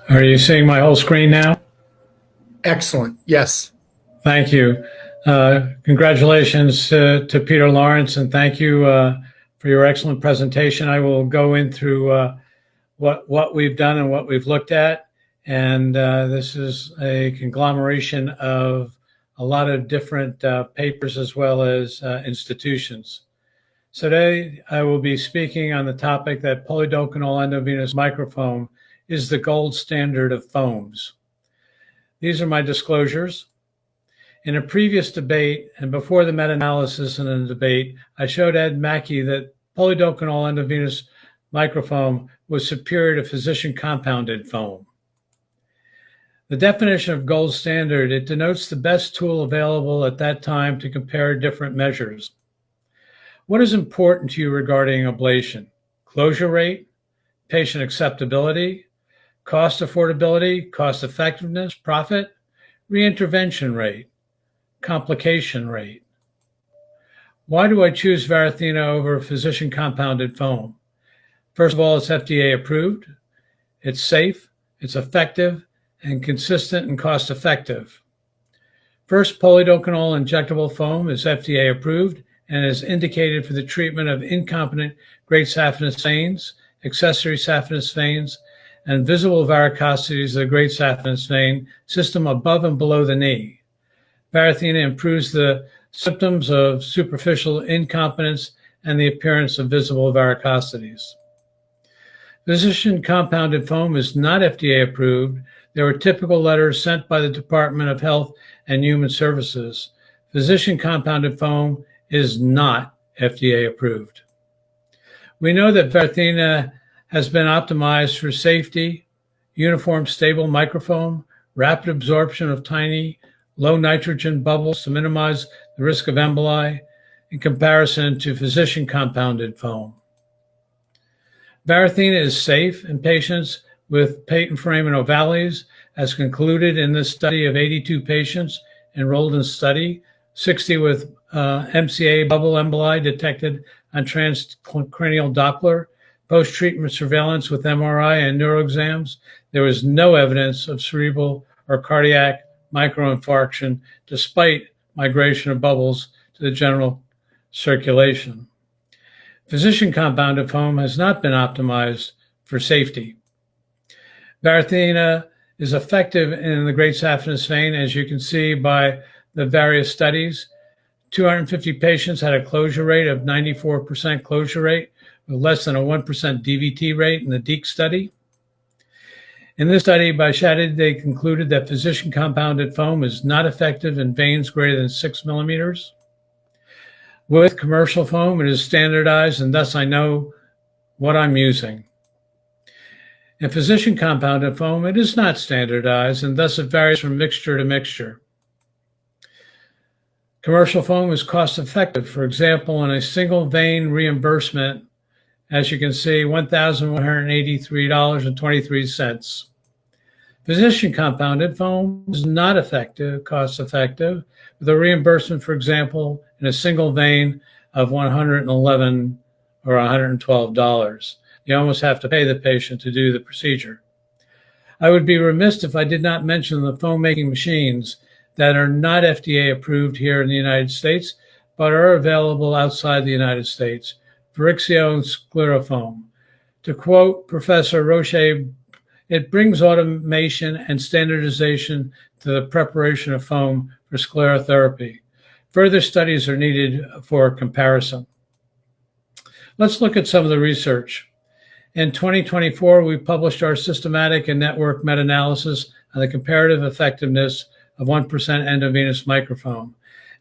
Are you seeing my whole screen now? Excellent. Yes. Thank you. Congratulations to Peter Lawrence, and thank you for your excellent presentation. I will go in through what we've done and what we've looked at, and this is a conglomeration of a lot of different papers as well as institutions. So today I will be speaking on the topic that polidocanol endovenous microfoam is the gold standard of foams. These are my disclosures. In a previous debate and before the meta-analysis in the debate, I showed Ed Mackey that polidocanol endovenous microfoam was superior to physician-compounded foam. The definition of gold standard, it denotes the best tool available at that time to compare different measures. What is important to you regarding ablation? Closure rate, patient acceptability, cost affordability, cost effectiveness, profit, reintervention rate, complication rate. Why do I choose Varithena over physician compounded foam? First of all, it's FDA approved, it's safe, it's effective, and consistent and cost effective. First, polidocanol injectable foam is FDA approved and is indicated for the treatment of incompetent great saphenous veins, accessory saphenous veins, and visible varicosities of the great saphenous vein system above and below the knee. Varithena improves the symptoms of superficial incompetence and the appearance of visible varicosities. Physician compounded foam is not FDA approved. There were typical letters sent by the Department of Health and Human Services. Physician compounded foam is not FDA approved. We know that Varithena has been optimized for safety, uniform stable microfoam, rapid absorption of tiny, low nitrogen bubbles to minimize the risk of emboli in comparison to physician compounded foam. Varithena is safe in patients with patent foramen ovalis, as concluded in this study of 82 patients enrolled in the study, 60 with MCA bubble emboli detected on transcranial Doppler. Post-treatment surveillance with MRI and neuroexams, there was no evidence of cerebral or cardiac microinfarction despite migration of bubbles to the general circulation. Physician compounded foam has not been optimized for safety. Varithena is effective in the great saphenous vein, as you can see by the various studies. 250 patients had a closure rate of 94% closure rate, with less than a 1% DVT rate in the DEEK study. In this study by Shadid, they concluded that physician compounded foam is not effective in veins greater than 6 millimeters. With commercial foam, it is standardized, and thus I know what I'm using. In physician compounded foam, it is not standardized, and thus it varies from mixture to mixture. Commercial foam is cost effective. For example, in a single vein reimbursement, as you can see, $1,183.23. Physician compounded foam is not cost effective, with a reimbursement, for example, in a single vein of $111 or $112. You almost have to pay the patient to do the procedure. I would be remiss if I did not mention the foam making machines that are not FDA approved here in the United States, but are available outside the United States. Verixio and Sclerofoam. To quote Professor Roche, it brings automation and standardization to the preparation of foam for sclerotherapy. Further studies are needed for comparison. Let's look at some of the research. In 2024, we published our systematic and network meta-analysis on the comparative effectiveness of 1% endovenous microfoam.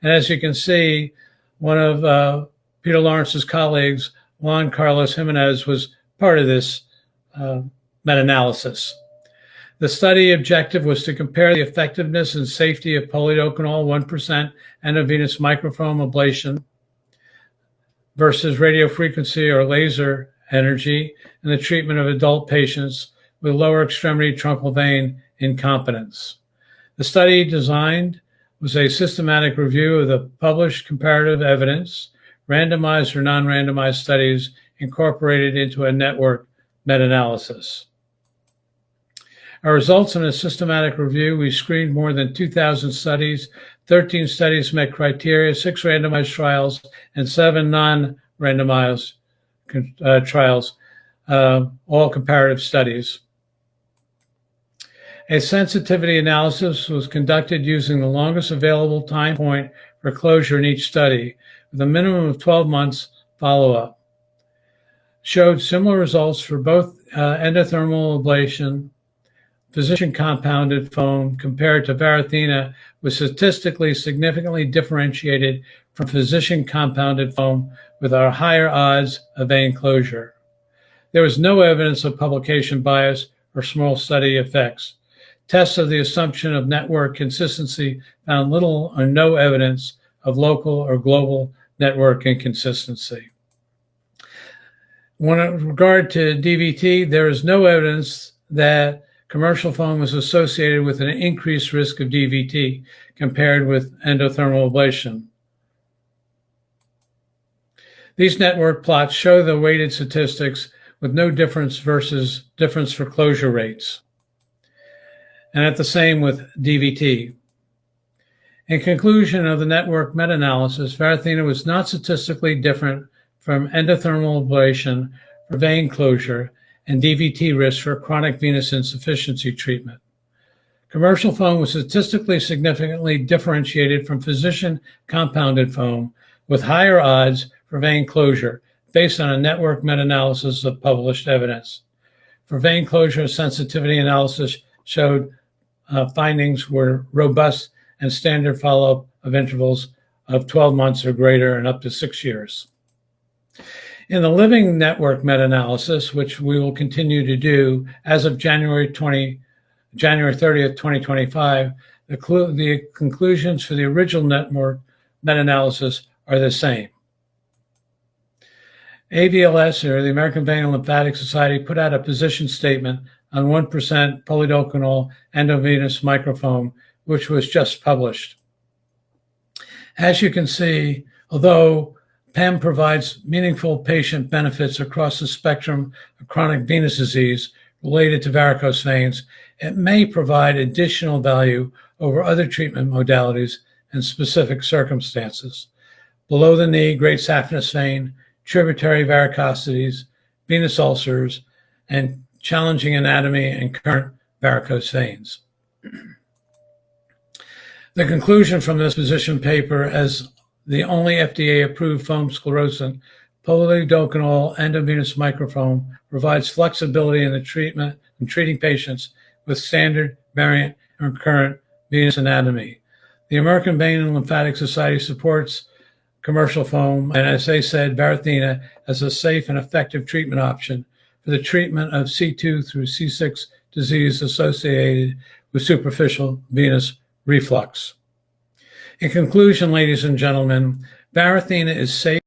And as you can see, one of Peter Lawrence's colleagues, Juan Carlos Jimenez, was part of this meta-analysis. The study objective was to compare the effectiveness and safety of polidocanol 1% endovenous microfoam ablation versus radiofrequency or laser energy in the treatment of adult patients with lower extremity truncal vein incompetence. The study designed was a systematic review of the published comparative evidence, randomized or non-randomized studies incorporated into a network meta-analysis. Our results in a systematic review, we screened more than 2,000 studies. 13 studies met criteria, 6 randomized trials, and 7 non-randomized trials, all comparative studies. A sensitivity analysis was conducted using the longest available time point for closure in each study, with a minimum of 12 months follow-up. Showed similar results for both endothermal ablation, physician compounded foam compared to Varithena, was statistically significantly differentiated from physician compounded foam with our higher odds of vein closure. There was no evidence of publication bias or small study effects. Tests of the assumption of network consistency found little or no evidence of local or global network inconsistency. With regard to DVT, there is no evidence that commercial foam is associated with an increased risk of DVT compared with endothermal ablation. These network plots show the weighted statistics with no difference for closure rates. And at the same with DVT. In conclusion of the network meta-analysis, Varithena was not statistically different from endothermal ablation for vein closure and DVT risk for chronic venous insufficiency treatment. Commercial foam was statistically significantly differentiated from physician compounded foam with higher odds for vein closure based on a network meta-analysis of published evidence. For vein closure, sensitivity analysis showed findings were robust and standard follow-up of intervals of 12 months or greater and up to 6 years. In the living network meta-analysis, which we will continue to do as of January 30th, 2025, the conclusions for the original network meta-analysis are the same. AVLS, or the American Vein and Lymphatic Society, put out a position statement on 1% polydocanol endovenous microfoam, which was just published. As you can see, although PEM provides meaningful patient benefits across the spectrum of chronic venous disease related to varicose veins, it may provide additional value over other treatment modalities in specific circumstances. Below the knee, great saphenous vein, tributary varicosities, venous ulcers, and challenging anatomy and current varicose veins. The conclusion from this position paper, as the only FDA-approved foam sclerosant, polydocanol endovenous microfoam provides flexibility in the treatment and treating patients with standard, variant, or recurrent venous anatomy. The American Vein and Lymphatic Society supports commercial foam, and as they said, Varithena as a safe and effective treatment option for the treatment of C2 through C6 disease associated with superficial venous reflux. In conclusion, ladies and gentlemen, Varithena is safe